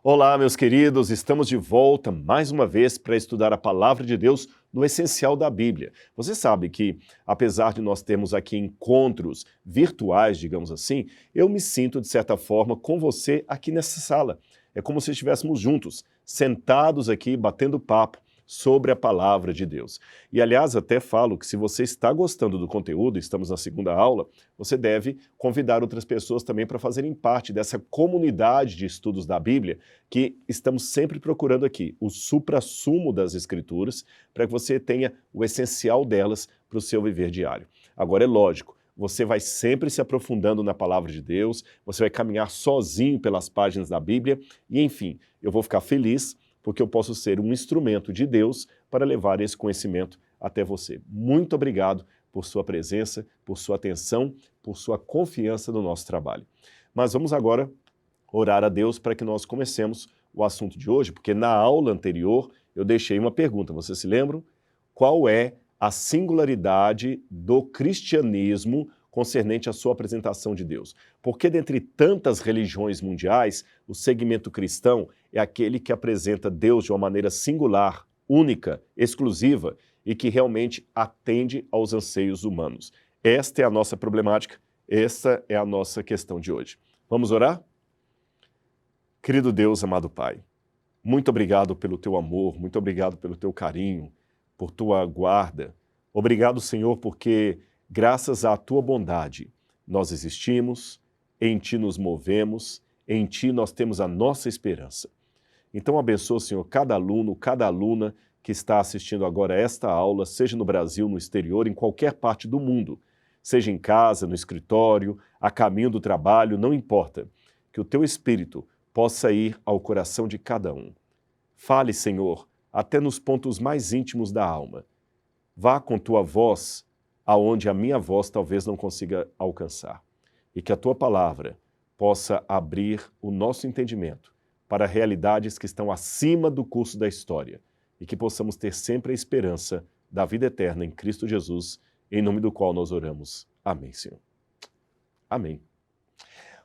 Olá, meus queridos, estamos de volta mais uma vez para estudar a Palavra de Deus no essencial da Bíblia. Você sabe que, apesar de nós termos aqui encontros virtuais, digamos assim, eu me sinto, de certa forma, com você aqui nessa sala. É como se estivéssemos juntos, sentados aqui, batendo papo sobre a Palavra de Deus. E, aliás, até falo que se você está gostando do conteúdo, estamos na segunda aula, você deve convidar outras pessoas também para fazerem parte dessa comunidade de estudos da Bíblia que estamos sempre procurando aqui, o suprassumo das Escrituras, para que você tenha o essencial delas para o seu viver diário. Agora, é lógico, você vai sempre se aprofundando na Palavra de Deus, você vai caminhar sozinho pelas páginas da Bíblia e, enfim, eu vou ficar feliz porque eu posso ser um instrumento de Deus para levar esse conhecimento até você. Muito obrigado por sua presença, por sua atenção, por sua confiança no nosso trabalho. Mas vamos agora orar a Deus para que nós comecemos o assunto de hoje, porque na aula anterior eu deixei uma pergunta, vocês se lembram? Qual é a singularidade do cristianismo concernente à sua apresentação de Deus? Porque dentre tantas religiões mundiais, o segmento cristão é aquele que apresenta Deus de uma maneira singular, única, exclusiva e que realmente atende aos anseios humanos. Esta é a nossa problemática, esta é a nossa questão de hoje. Vamos orar? Querido Deus, amado Pai, muito obrigado pelo teu amor, muito obrigado pelo teu carinho, por tua guarda. Obrigado, Senhor, porque graças à tua bondade nós existimos, em ti nos movemos, em ti nós temos a nossa esperança. Então abençoa, Senhor, cada aluno, cada aluna que está assistindo agora esta aula, seja no Brasil, no exterior, em qualquer parte do mundo, seja em casa, no escritório, a caminho do trabalho, não importa, que o teu Espírito possa ir ao coração de cada um. Fale, Senhor, até nos pontos mais íntimos da alma. Vá com tua voz aonde a minha voz talvez não consiga alcançar. E que a tua palavra possa abrir o nosso entendimento para realidades que estão acima do curso da história e que possamos ter sempre a esperança da vida eterna em Cristo Jesus, em nome do qual nós oramos. Amém, Senhor. Amém.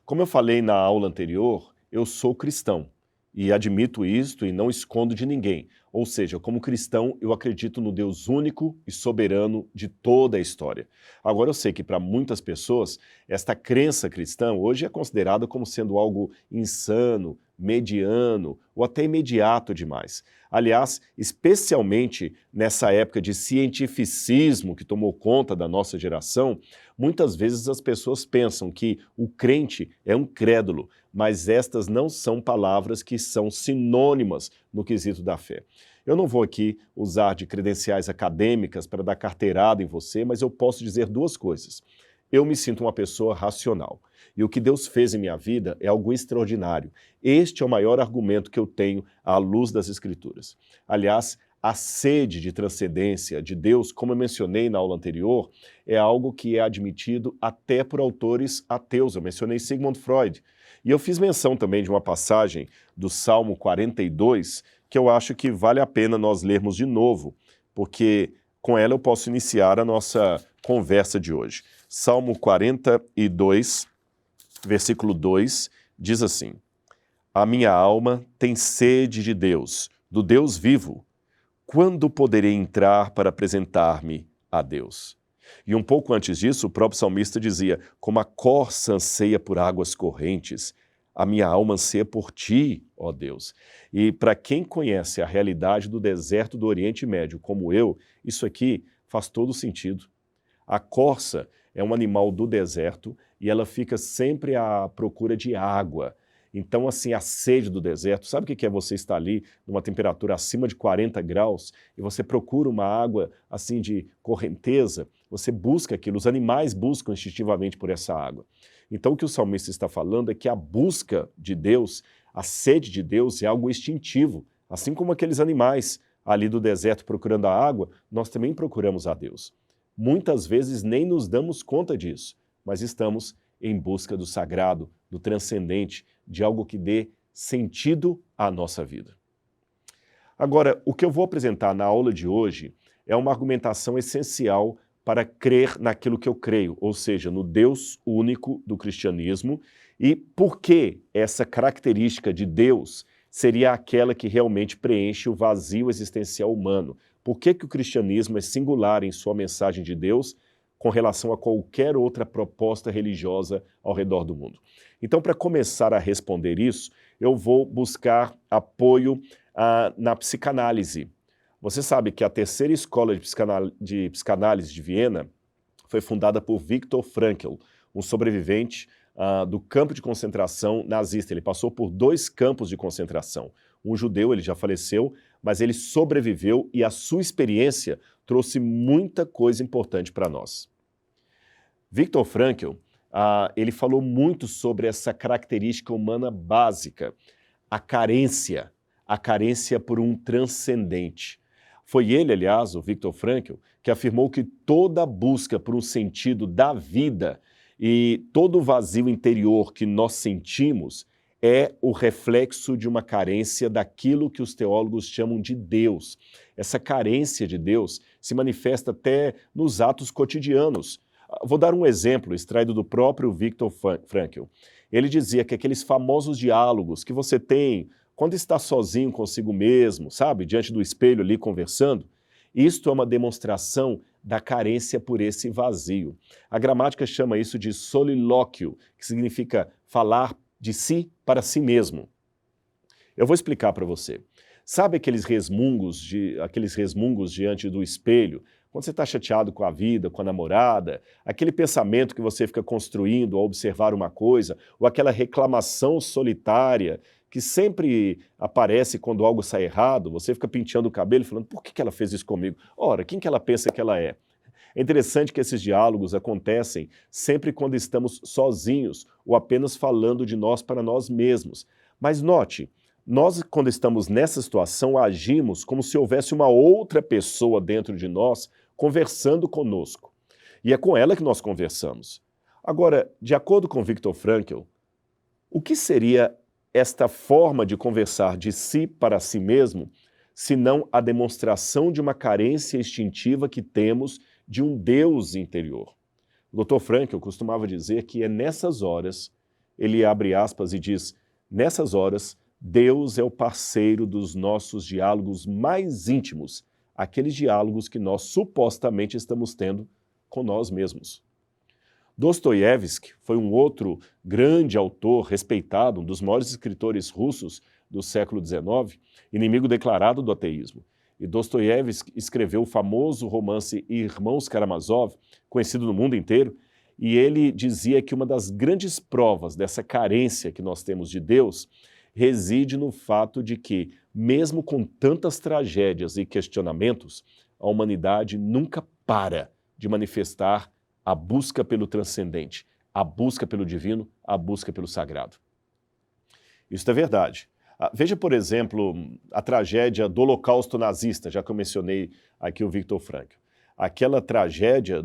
Como eu falei na aula anterior, eu sou cristão e admito isto e não escondo de ninguém. Ou seja, como cristão, eu acredito no Deus único e soberano de toda a história. Agora, eu sei que para muitas pessoas, esta crença cristã hoje é considerada como sendo algo insano, mediano ou até imediato demais. Aliás, especialmente nessa época de cientificismo que tomou conta da nossa geração, muitas vezes as pessoas pensam que o crente é um crédulo, mas estas não são palavras que são sinônimas no quesito da fé. Eu não vou aqui usar de credenciais acadêmicas para dar carteirada em você, mas eu posso dizer duas coisas. Eu me sinto uma pessoa racional. E o que Deus fez em minha vida é algo extraordinário. Este é o maior argumento que eu tenho à luz das Escrituras. Aliás, a sede de transcendência de Deus, como eu mencionei na aula anterior, é algo que é admitido até por autores ateus. Eu mencionei Sigmund Freud. E eu fiz menção também de uma passagem do Salmo 42, que eu acho que vale a pena nós lermos de novo, porque com ela eu posso iniciar a nossa conversa de hoje. Salmo 42, versículo 2, diz assim: A minha alma tem sede de Deus, do Deus vivo. Quando poderei entrar para apresentar-me a Deus? E um pouco antes disso, o próprio salmista dizia: Como a corça anseia por águas correntes, a minha alma anseia por ti, ó Deus. E para quem conhece a realidade do deserto do Oriente Médio, como eu, isso aqui faz todo sentido. A corça é um animal do deserto e ela fica sempre à procura de água. Então, assim, a sede do deserto, sabe o que é você estar ali numa temperatura acima de 40 graus e você procura uma água, assim, de correnteza? Você busca aquilo, os animais buscam instintivamente por essa água. Então, o que o salmista está falando é que a busca de Deus, a sede de Deus é algo instintivo. Assim como aqueles animais ali do deserto procurando a água, nós também procuramos a Deus. Muitas vezes nem nos damos conta disso, mas estamos em busca do sagrado, do transcendente, de algo que dê sentido à nossa vida. Agora, o que eu vou apresentar na aula de hoje é uma argumentação essencial para crer naquilo que eu creio, ou seja, no Deus único do cristianismo e por que essa característica de Deus seria aquela que realmente preenche o vazio existencial humano. Por que que o cristianismo é singular em sua mensagem de Deus com relação a qualquer outra proposta religiosa ao redor do mundo? Então, para começar a responder isso, eu vou buscar apoio na psicanálise. Você sabe que a terceira escola de psicanálise de Viena foi fundada por Viktor Frankl, um sobrevivente do campo de concentração nazista. Ele passou por 2 campos de concentração. Um judeu, ele já faleceu, mas ele sobreviveu e a sua experiência trouxe muita coisa importante para nós. Viktor Frankl, ele falou muito sobre essa característica humana básica, a carência por um transcendente. Foi ele, aliás, o Viktor Frankl, que afirmou que toda busca por um sentido da vida e todo o vazio interior que nós sentimos é o reflexo de uma carência daquilo que os teólogos chamam de Deus. Essa carência de Deus se manifesta até nos atos cotidianos. Vou dar um exemplo extraído do próprio Viktor Frankl. Ele dizia que aqueles famosos diálogos que você tem quando está sozinho consigo mesmo, sabe, diante do espelho ali conversando, isto é uma demonstração da carência por esse vazio. A gramática chama isso de solilóquio, que significa falar de si para si mesmo. Eu vou explicar para você. Sabe aqueles resmungos diante do espelho, quando você está chateado com a vida, com a namorada, aquele pensamento que você fica construindo ao observar uma coisa, ou aquela reclamação solitária que sempre aparece quando algo sai errado, você fica penteando o cabelo e falando, por que ela fez isso comigo? Ora, quem que ela pensa que ela é? É interessante que esses diálogos acontecem sempre quando estamos sozinhos ou apenas falando de nós para nós mesmos. Mas note, nós quando estamos nessa situação agimos como se houvesse uma outra pessoa dentro de nós conversando conosco. E é com ela que nós conversamos. Agora, de acordo com Viktor Frankl, o que seria esta forma de conversar de si para si mesmo, senão a demonstração de uma carência instintiva que temos de um Deus interior? O Dr. Frankl costumava dizer que é nessas horas, ele abre aspas e diz, nessas horas, Deus é o parceiro dos nossos diálogos mais íntimos, aqueles diálogos que nós supostamente estamos tendo com nós mesmos. Dostoiévski foi um outro grande autor respeitado, um dos maiores escritores russos do século XIX, inimigo declarado do ateísmo. E Dostoiévski escreveu o famoso romance Irmãos Karamazov, conhecido no mundo inteiro, e ele dizia que uma das grandes provas dessa carência que nós temos de Deus reside no fato de que, mesmo com tantas tragédias e questionamentos, a humanidade nunca para de manifestar a busca pelo transcendente, a busca pelo divino, a busca pelo sagrado. Isso é verdade. Veja, por exemplo, a tragédia do Holocausto nazista, já que eu mencionei aqui o Viktor Frankl. Aquela tragédia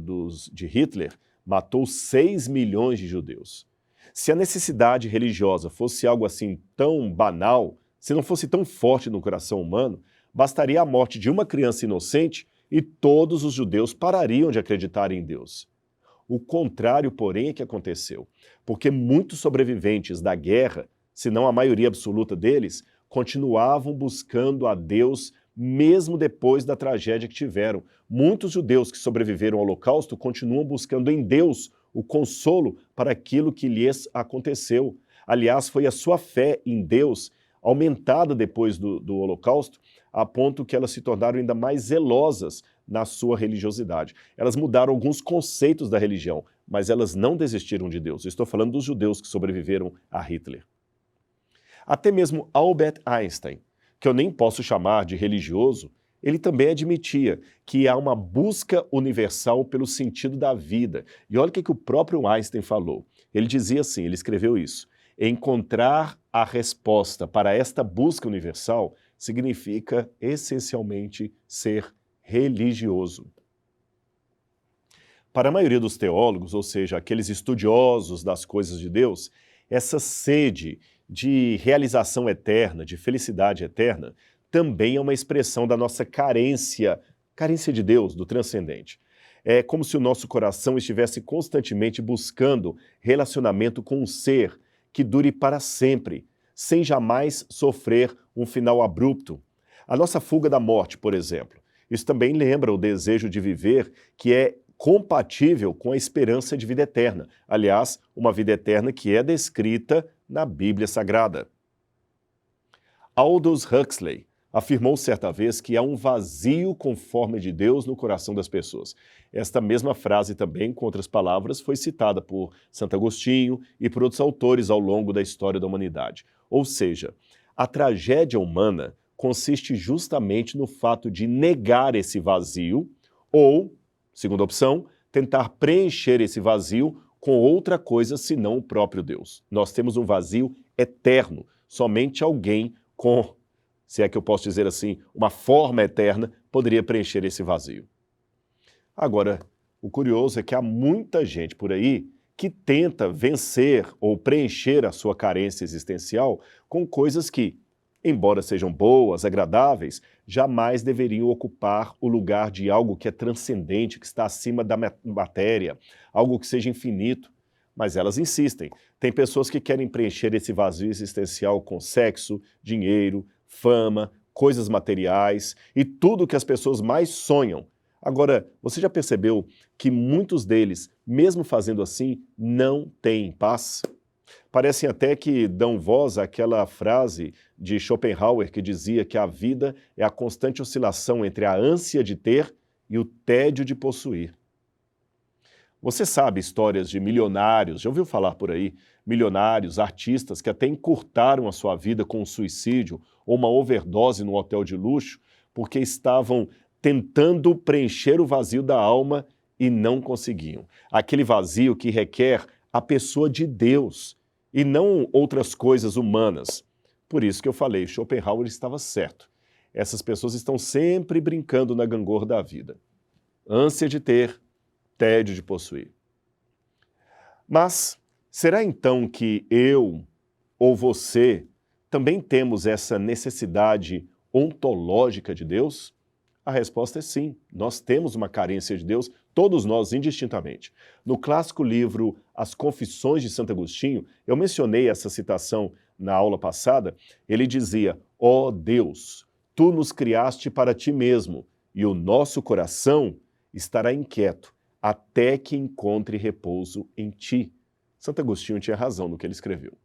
de Hitler matou 6 milhões de judeus. Se a necessidade religiosa fosse algo assim tão banal, se não fosse tão forte no coração humano, bastaria a morte de uma criança inocente e todos os judeus parariam de acreditar em Deus. O contrário, porém, é que aconteceu, porque muitos sobreviventes da guerra, se não a maioria absoluta deles, continuavam buscando a Deus mesmo depois da tragédia que tiveram. Muitos judeus que sobreviveram ao Holocausto continuam buscando em Deus o consolo para aquilo que lhes aconteceu. Aliás, foi a sua fé em Deus, aumentada depois do Holocausto, a ponto que elas se tornaram ainda mais zelosas na sua religiosidade. Elas mudaram alguns conceitos da religião, mas elas não desistiram de Deus. Eu estou falando dos judeus que sobreviveram a Hitler. Até mesmo Albert Einstein, que eu nem posso chamar de religioso, ele também admitia que há uma busca universal pelo sentido da vida. E olha o que o próprio Einstein falou. Ele dizia assim, ele escreveu isso, encontrar a resposta para esta busca universal significa essencialmente ser religioso. Para a maioria dos teólogos, ou seja, aqueles estudiosos das coisas de Deus, essa sede de realização eterna, de felicidade eterna, também é uma expressão da nossa carência de Deus, do transcendente. É como se o nosso coração estivesse constantemente buscando relacionamento com um ser que dure para sempre, sem jamais sofrer um final abrupto. A nossa fuga da morte, por exemplo. Isso também lembra o desejo de viver que é compatível com a esperança de vida eterna. Aliás, uma vida eterna que é descrita na Bíblia Sagrada. Aldous Huxley afirmou certa vez que há um vazio com forma de Deus no coração das pessoas. Esta mesma frase também, com outras palavras, foi citada por Santo Agostinho e por outros autores ao longo da história da humanidade. Ou seja, a tragédia humana consiste justamente no fato de negar esse vazio ou, segunda opção, tentar preencher esse vazio com outra coisa senão o próprio Deus. Nós temos um vazio eterno, somente alguém com, se é que eu posso dizer assim, uma forma eterna, poderia preencher esse vazio. Agora, o curioso é que há muita gente por aí que tenta vencer ou preencher a sua carência existencial com coisas que, embora sejam boas, agradáveis, jamais deveriam ocupar o lugar de algo que é transcendente, que está acima da matéria, algo que seja infinito. Mas elas insistem. Tem pessoas que querem preencher esse vazio existencial com sexo, dinheiro, fama, coisas materiais e tudo que as pessoas mais sonham. Agora, você já percebeu que muitos deles, mesmo fazendo assim, não têm paz? Parecem até que dão voz àquela frase de Schopenhauer que dizia que a vida é a constante oscilação entre a ânsia de ter e o tédio de possuir. Você sabe histórias de milionários, já ouviu falar por aí? Milionários, artistas que até encurtaram a sua vida com um suicídio ou uma overdose no hotel de luxo porque estavam tentando preencher o vazio da alma e não conseguiam. Aquele vazio que requer a pessoa de Deus e não outras coisas humanas. Por isso que eu falei, Schopenhauer estava certo. Essas pessoas estão sempre brincando na gangorra da vida. Ânsia de ter, tédio de possuir. Mas será então que eu ou você também temos essa necessidade ontológica de Deus? A resposta é sim, nós temos uma carência de Deus, todos nós indistintamente. No clássico livro As Confissões de Santo Agostinho, eu mencionei essa citação na aula passada, ele dizia: ó Deus, tu nos criaste para ti mesmo, e o nosso coração estará inquieto, até que encontre repouso em ti. Santo Agostinho tinha razão no que ele escreveu.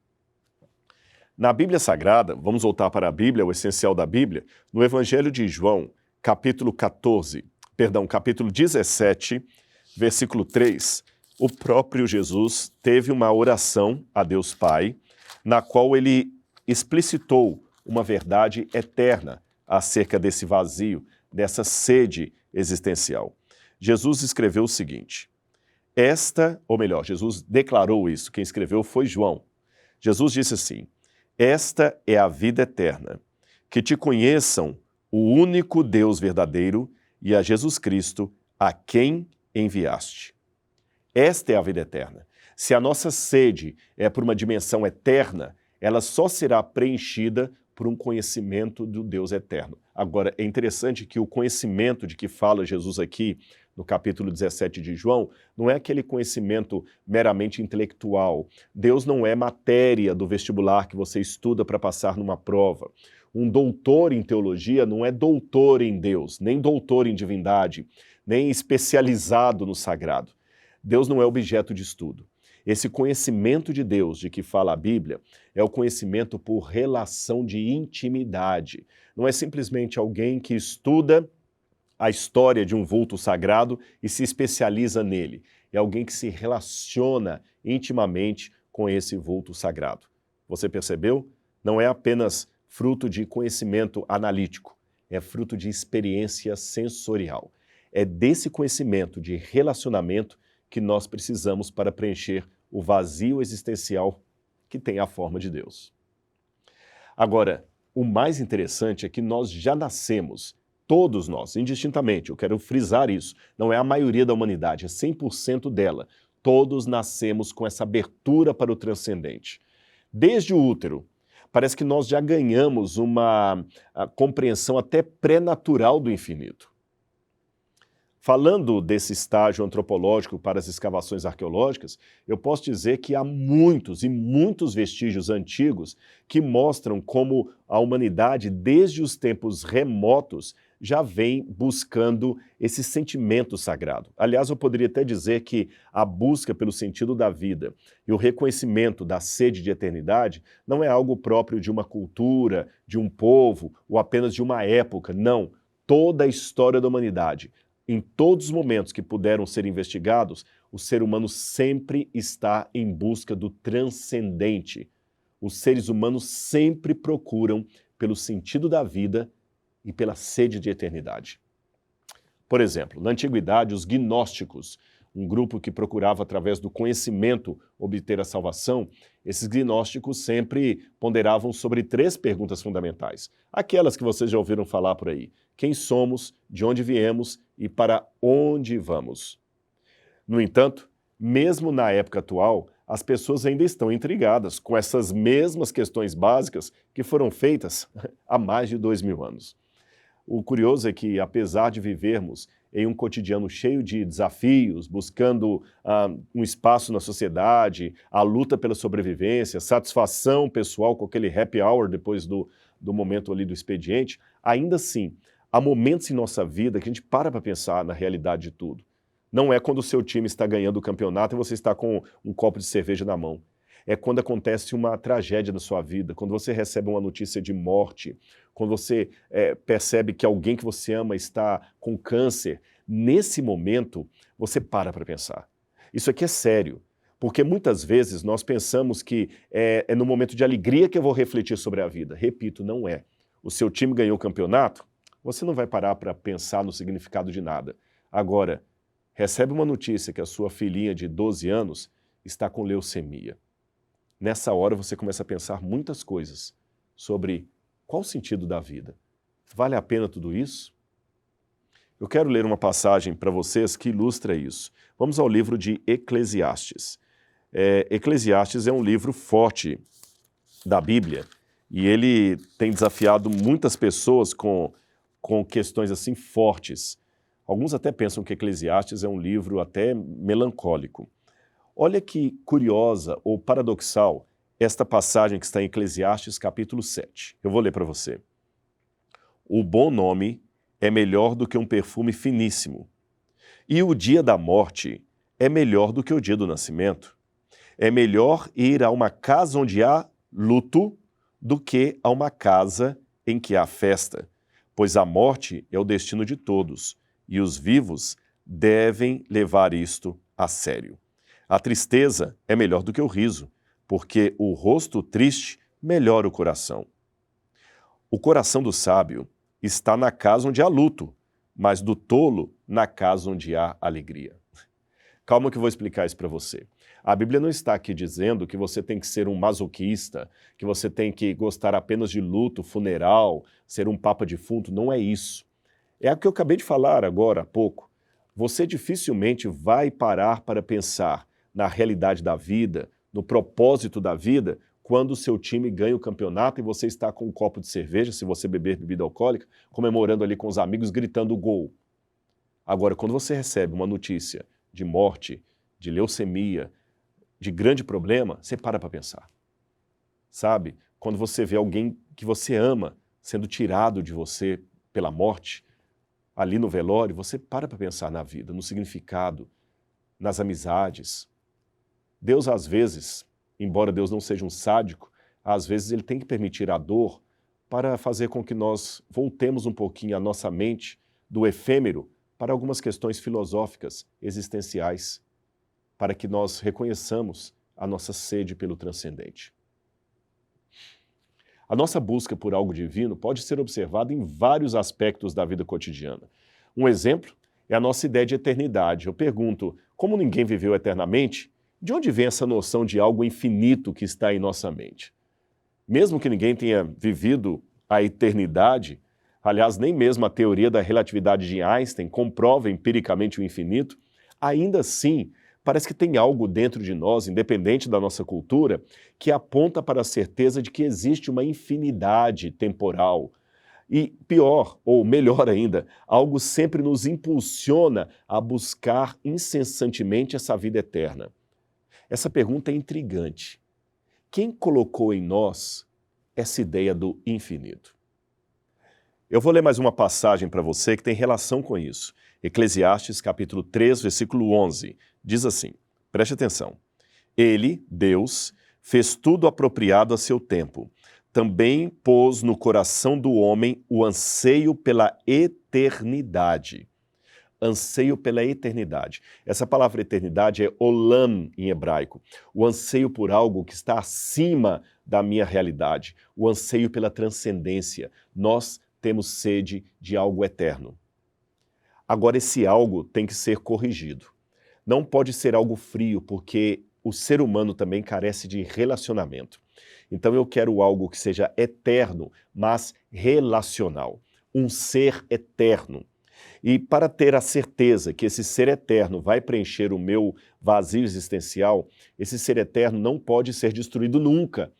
Na Bíblia Sagrada, vamos voltar para a Bíblia, o essencial da Bíblia, no Evangelho de João, capítulo 17, versículo 3, o próprio Jesus teve uma oração a Deus Pai, na qual ele explicitou uma verdade eterna acerca desse vazio, dessa sede existencial. Jesus escreveu o seguinte, Jesus declarou isso, quem escreveu foi João. Jesus disse assim, esta é a vida eterna, que te conheçam o único Deus verdadeiro e a Jesus Cristo, a quem enviaste. Esta é a vida eterna. Se a nossa sede é por uma dimensão eterna, ela só será preenchida por um conhecimento do Deus eterno. Agora, é interessante que o conhecimento de que fala Jesus aqui, no capítulo 17 de João, não é aquele conhecimento meramente intelectual. Deus não é matéria do vestibular que você estuda para passar numa prova. Um doutor em teologia não é doutor em Deus, nem doutor em divindade, nem especializado no sagrado. Deus não é objeto de estudo. Esse conhecimento de Deus de que fala a Bíblia é o conhecimento por relação de intimidade. Não é simplesmente alguém que estuda a história de um vulto sagrado e se especializa nele. É alguém que se relaciona intimamente com esse vulto sagrado. Você percebeu? Não é apenas fruto de conhecimento analítico, é fruto de experiência sensorial. É desse conhecimento de relacionamento que nós precisamos para preencher o vazio existencial que tem a forma de Deus. Agora, o mais interessante é que nós já nascemos, todos nós, indistintamente, eu quero frisar isso, não é a maioria da humanidade, é 100% dela. Todos nascemos com essa abertura para o transcendente. Desde o útero, parece que nós já ganhamos uma compreensão até pré-natural do infinito. Falando desse estágio antropológico para as escavações arqueológicas, eu posso dizer que há muitos e muitos vestígios antigos que mostram como a humanidade, desde os tempos remotos, já vem buscando esse sentimento sagrado. Aliás, eu poderia até dizer que a busca pelo sentido da vida e o reconhecimento da sede de eternidade não é algo próprio de uma cultura, de um povo ou apenas de uma época. Não. Toda a história da humanidade, em todos os momentos que puderam ser investigados, o ser humano sempre está em busca do transcendente. Os seres humanos sempre procuram pelo sentido da vida e pela sede de eternidade. Por exemplo, na antiguidade, os gnósticos, um grupo que procurava, através do conhecimento, obter a salvação, esses gnósticos sempre ponderavam sobre 3 perguntas fundamentais. Aquelas que vocês já ouviram falar por aí. Quem somos, de onde viemos e para onde vamos? No entanto, mesmo na época atual, as pessoas ainda estão intrigadas com essas mesmas questões básicas que foram feitas há mais de 2000 anos. O curioso é que, apesar de vivermos em um cotidiano cheio de desafios, buscando um espaço na sociedade, a luta pela sobrevivência, satisfação pessoal com aquele happy hour depois do momento ali do expediente, ainda assim, há momentos em nossa vida que a gente para pensar na realidade de tudo. Não é quando o seu time está ganhando o campeonato e você está com um copo de cerveja na mão. É quando acontece uma tragédia na sua vida, quando você recebe uma notícia de morte, quando você percebe que alguém que você ama está com câncer. Nesse momento, você para pensar. Isso aqui é sério, porque muitas vezes nós pensamos que é no momento de alegria que eu vou refletir sobre a vida. Repito, não é. O seu time ganhou o campeonato, você não vai parar para pensar no significado de nada. Agora, recebe uma notícia que a sua filhinha de 12 anos está com leucemia. Nessa hora você começa a pensar muitas coisas sobre qual o sentido da vida. Vale a pena tudo isso? Eu quero ler uma passagem para vocês que ilustra isso. Vamos ao livro de Eclesiastes. Eclesiastes é um livro forte da Bíblia e ele tem desafiado muitas pessoas com questões assim fortes. Alguns até pensam que Eclesiastes é um livro até melancólico. Olha que curiosa ou paradoxal esta passagem que está em Eclesiastes capítulo 7. Eu vou ler para você. O bom nome é melhor do que um perfume finíssimo, e o dia da morte é melhor do que o dia do nascimento. É melhor ir a uma casa onde há luto do que a uma casa em que há festa, pois a morte é o destino de todos, e os vivos devem levar isto a sério. A tristeza é melhor do que o riso, porque o rosto triste melhora o coração. O coração do sábio está na casa onde há luto, mas do tolo na casa onde há alegria. Calma que eu vou explicar isso para você. A Bíblia não está aqui dizendo que você tem que ser um masoquista, que você tem que gostar apenas de luto, funeral, ser um papa defunto. Não é isso. É o que eu acabei de falar agora há pouco. Você dificilmente vai parar para pensar na realidade da vida, no propósito da vida, quando o seu time ganha o campeonato e você está com um copo de cerveja, se você beber bebida alcoólica, comemorando ali com os amigos, gritando gol. Agora, quando você recebe uma notícia de morte, de leucemia, de grande problema, você para pensar. Sabe? Quando você vê alguém que você ama sendo tirado de você pela morte, ali no velório, você para pensar na vida, no significado, nas amizades. Deus, às vezes, embora Deus não seja um sádico, às vezes ele tem que permitir a dor para fazer com que nós voltemos um pouquinho a nossa mente do efêmero para algumas questões filosóficas, existenciais, para que nós reconheçamos a nossa sede pelo transcendente. A nossa busca por algo divino pode ser observada em vários aspectos da vida cotidiana. Um exemplo é a nossa ideia de eternidade. Eu pergunto, como ninguém viveu eternamente, de onde vem essa noção de algo infinito que está em nossa mente? Mesmo que ninguém tenha vivido a eternidade, aliás, nem mesmo a teoria da relatividade de Einstein comprova empiricamente o infinito, ainda assim, parece que tem algo dentro de nós, independente da nossa cultura, que aponta para a certeza de que existe uma infinidade temporal. E pior, ou melhor ainda, algo sempre nos impulsiona a buscar incessantemente essa vida eterna. Essa pergunta é intrigante. Quem colocou em nós essa ideia do infinito? Eu vou ler mais uma passagem para você que tem relação com isso. Eclesiastes capítulo 3, versículo 11. Diz assim, preste atenção. Ele, Deus, fez tudo apropriado a seu tempo. Também pôs no coração do homem o anseio pela eternidade. Anseio pela eternidade. Essa palavra eternidade é olam em hebraico. O anseio por algo que está acima da minha realidade. O anseio pela transcendência. Nós temos sede de algo eterno. Agora, esse algo tem que ser corrigido. Não pode ser algo frio, porque o ser humano também carece de relacionamento. Então eu quero algo que seja eterno, mas relacional. Um ser eterno. E para ter a certeza que esse ser eterno vai preencher o meu vazio existencial, esse ser eterno não pode ser destruído nunca.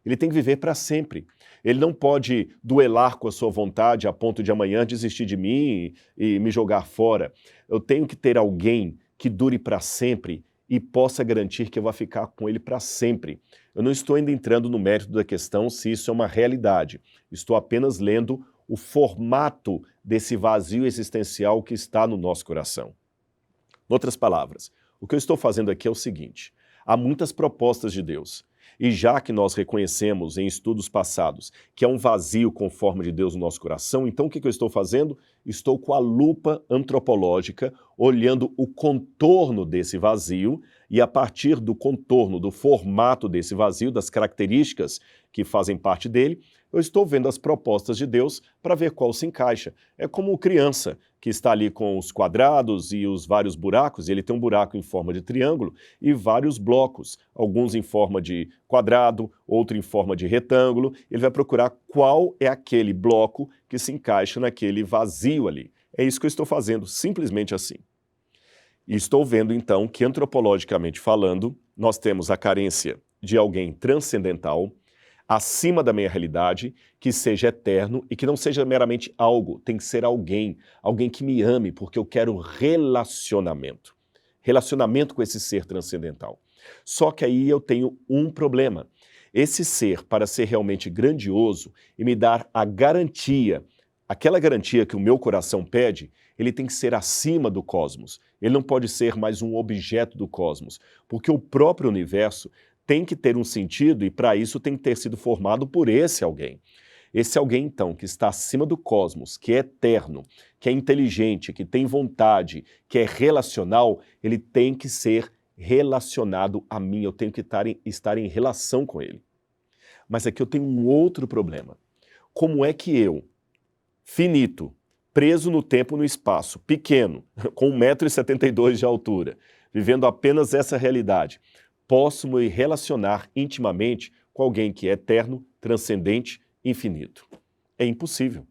Ele tem que viver para sempre. Ele não pode duelar com a sua vontade a ponto de amanhã desistir de mim e me jogar fora. Eu tenho que ter alguém que dure para sempre e possa garantir que eu vou ficar com ele para sempre. Eu não estou ainda entrando no mérito da questão se isso é uma realidade. Estou apenas lendo o formato desse vazio existencial que está no nosso coração. Em outras palavras, o que eu estou fazendo aqui é o seguinte: há muitas propostas de Deus. E já que nós reconhecemos em estudos passados que há um vazio com forma de Deus no nosso coração, então o que eu estou fazendo? Estou com a lupa antropológica olhando o contorno desse vazio e a partir do contorno, do formato desse vazio, das características que fazem parte dele, eu estou vendo as propostas de Deus para ver qual se encaixa. É como criança que está ali com os quadrados e os vários buracos, e ele tem um buraco em forma de triângulo e vários blocos, alguns em forma de quadrado, outro em forma de retângulo. Ele vai procurar qual é aquele bloco que se encaixa naquele vazio ali. É isso que eu estou fazendo, simplesmente assim. E estou vendo então que, antropologicamente falando, nós temos a carência de alguém transcendental, acima da minha realidade, que seja eterno e que não seja meramente algo, tem que ser alguém, alguém que me ame, porque eu quero relacionamento. Relacionamento com esse ser transcendental. Só que aí eu tenho um problema. Esse ser, para ser realmente grandioso e me dar a garantia, aquela garantia que o meu coração pede, ele tem que ser acima do cosmos. Ele não pode ser mais um objeto do cosmos, porque o próprio universo tem que ter um sentido e para isso tem que ter sido formado por esse alguém. Esse alguém, então, que está acima do cosmos, que é eterno, que é inteligente, que tem vontade, que é relacional, ele tem que ser relacionado a mim, eu tenho que estar em relação com ele. Mas aqui eu tenho um outro problema. Como é que eu, finito, preso no tempo e no espaço, pequeno, com 1,72 m de altura, vivendo apenas essa realidade, posso me relacionar intimamente com alguém que é eterno, transcendente, infinito? É impossível.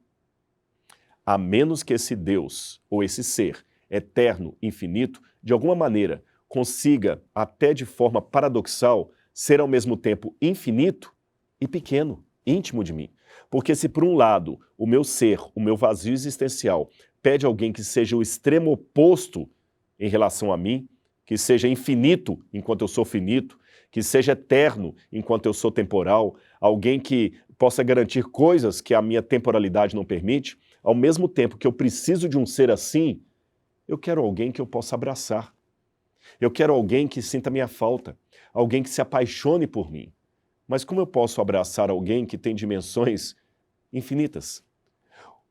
A menos que esse Deus, ou esse ser eterno, infinito, de alguma maneira consiga, até de forma paradoxal, ser ao mesmo tempo infinito e pequeno, íntimo de mim. Porque se por um lado o meu ser, o meu vazio existencial, pede alguém que seja o extremo oposto em relação a mim, que seja infinito enquanto eu sou finito, que seja eterno enquanto eu sou temporal, alguém que possa garantir coisas que a minha temporalidade não permite, ao mesmo tempo que eu preciso de um ser assim, eu quero alguém que eu possa abraçar. Eu quero alguém que sinta minha falta, alguém que se apaixone por mim. Mas como eu posso abraçar alguém que tem dimensões infinitas?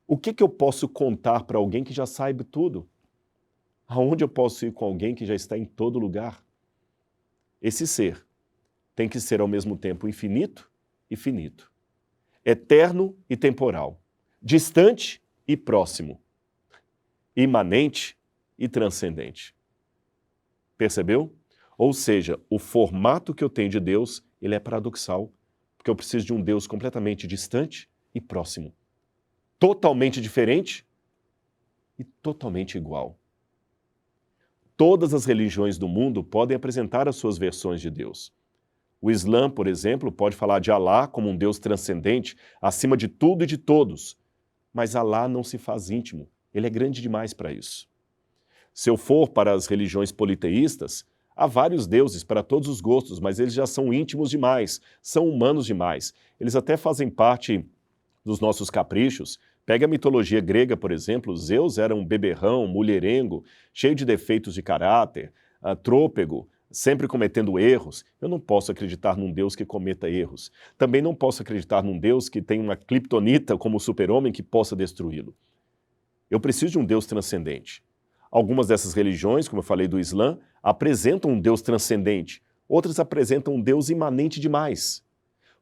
O que eu posso contar para alguém que já saiba tudo? Aonde eu posso ir com alguém que já está em todo lugar? Esse ser tem que ser ao mesmo tempo infinito e finito, eterno e temporal, distante e próximo, imanente e transcendente. Percebeu? Ou seja, o formato que eu tenho de Deus, ele é paradoxal, porque eu preciso de um Deus completamente distante e próximo, totalmente diferente e totalmente igual. Todas as religiões do mundo podem apresentar as suas versões de Deus. O Islã, por exemplo, pode falar de Alá como um Deus transcendente, acima de tudo e de todos. mas Alá não se faz íntimo, ele é grande demais para isso. Se eu for para as religiões politeístas, há vários deuses para todos os gostos, mas eles já são íntimos demais, são humanos demais. Eles até fazem parte dos nossos caprichos. Pega a mitologia grega, por exemplo, Zeus era um beberrão, mulherengo, cheio de defeitos de caráter, trôpego, sempre cometendo erros. Eu não posso acreditar num Deus que cometa erros. Também não posso acreditar num Deus que tem uma criptonita como super-homem que possa destruí-lo. Eu preciso de um Deus transcendente. Algumas dessas religiões, como eu falei do Islã, apresentam um Deus transcendente, outras apresentam um Deus imanente demais.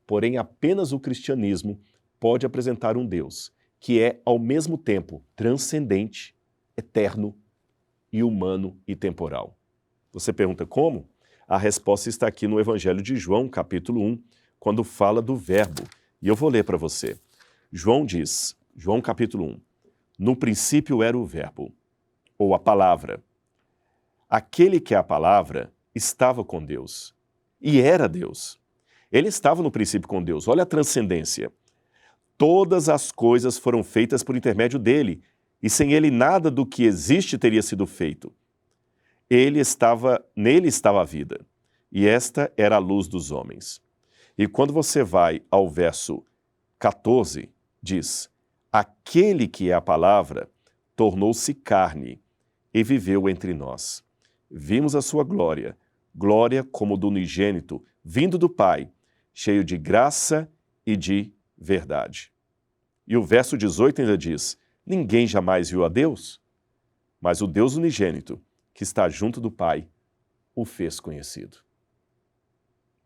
Porém, apenas o cristianismo pode apresentar um Deus que é, ao mesmo tempo, transcendente, eterno e humano e temporal. Você pergunta como? A resposta está aqui no Evangelho de João, capítulo 1, quando fala do verbo. E eu vou ler para você. João diz, João capítulo 1, no princípio era o verbo, ou a palavra. Aquele que é a palavra estava com Deus e era Deus. Ele estava no princípio com Deus. Olha a transcendência. Todas as coisas foram feitas por intermédio dele, e sem ele nada do que existe teria sido feito. Nele estava a vida, e esta era a luz dos homens. E quando você vai ao verso 14, diz, aquele que é a palavra tornou-se carne e viveu entre nós. Vimos a sua glória, glória como do unigênito, vindo do Pai, cheio de graça e de verdade. E o verso 18 ainda diz, ninguém jamais viu a Deus, mas o Deus unigênito, que está junto do Pai, o fez conhecido.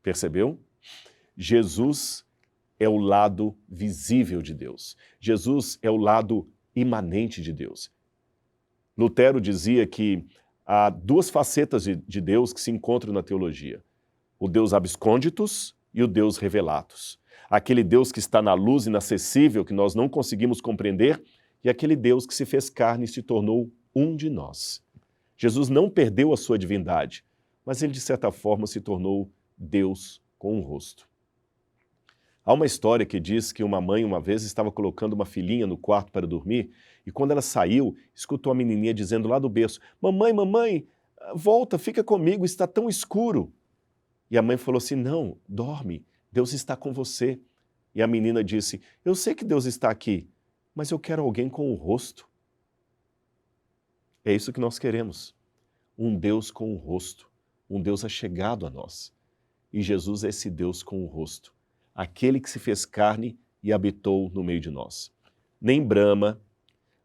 Percebeu? Jesus é o lado visível de Deus. Jesus é o lado imanente de Deus. Lutero dizia que há duas facetas de Deus que se encontram na teologia. O Deus abscônditus e o Deus revelatus. Aquele Deus que está na luz inacessível, que nós não conseguimos compreender, e aquele Deus que se fez carne e se tornou um de nós. Jesus não perdeu a sua divindade, mas ele, de certa forma, se tornou Deus com um rosto. Há uma história que diz que uma mãe, uma vez, estava colocando uma filhinha no quarto para dormir, e quando ela saiu, escutou a menininha dizendo lá do berço, mamãe, mamãe, volta, fica comigo, está tão escuro. E a mãe falou assim, não, dorme, Deus está com você. E a menina disse, eu sei que Deus está aqui, mas eu quero alguém com o rosto. É isso que nós queremos, um Deus com o rosto, um Deus achegado a nós. E Jesus é esse Deus com o rosto, aquele que se fez carne e habitou no meio de nós. Nem Brahma,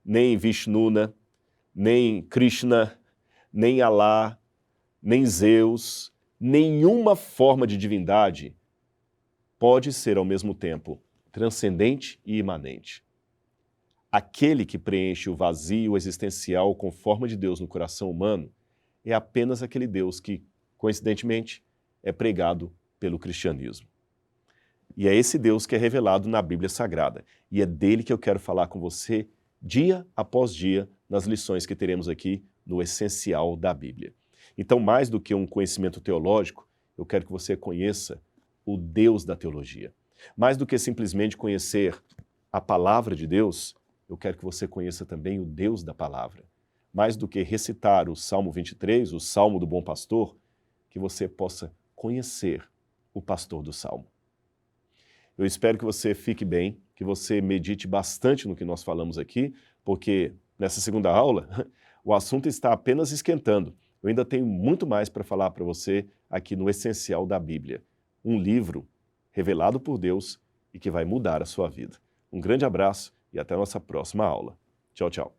nem Vishnuna, nem Krishna, nem Alá, nem Zeus, nenhuma forma de divindade pode ser ao mesmo tempo transcendente e imanente. Aquele que preenche o vazio existencial com forma de Deus no coração humano é apenas aquele Deus que, coincidentemente, é pregado pelo cristianismo. E é esse Deus que é revelado na Bíblia Sagrada. E é dele que eu quero falar com você dia após dia nas lições que teremos aqui no Essencial da Bíblia. Então, mais do que um conhecimento teológico, eu quero que você conheça o Deus da teologia. Mais do que simplesmente conhecer a palavra de Deus, eu quero que você conheça também o Deus da palavra. Mais do que recitar o Salmo 23, o Salmo do Bom Pastor, que você possa conhecer o pastor do Salmo. Eu espero que você fique bem, que você medite bastante no que nós falamos aqui, porque nessa segunda aula o assunto está apenas esquentando. Eu ainda tenho muito mais para falar para você aqui no Essencial da Bíblia. Um livro revelado por Deus e que vai mudar a sua vida. Um grande abraço e até a nossa próxima aula. Tchau, tchau.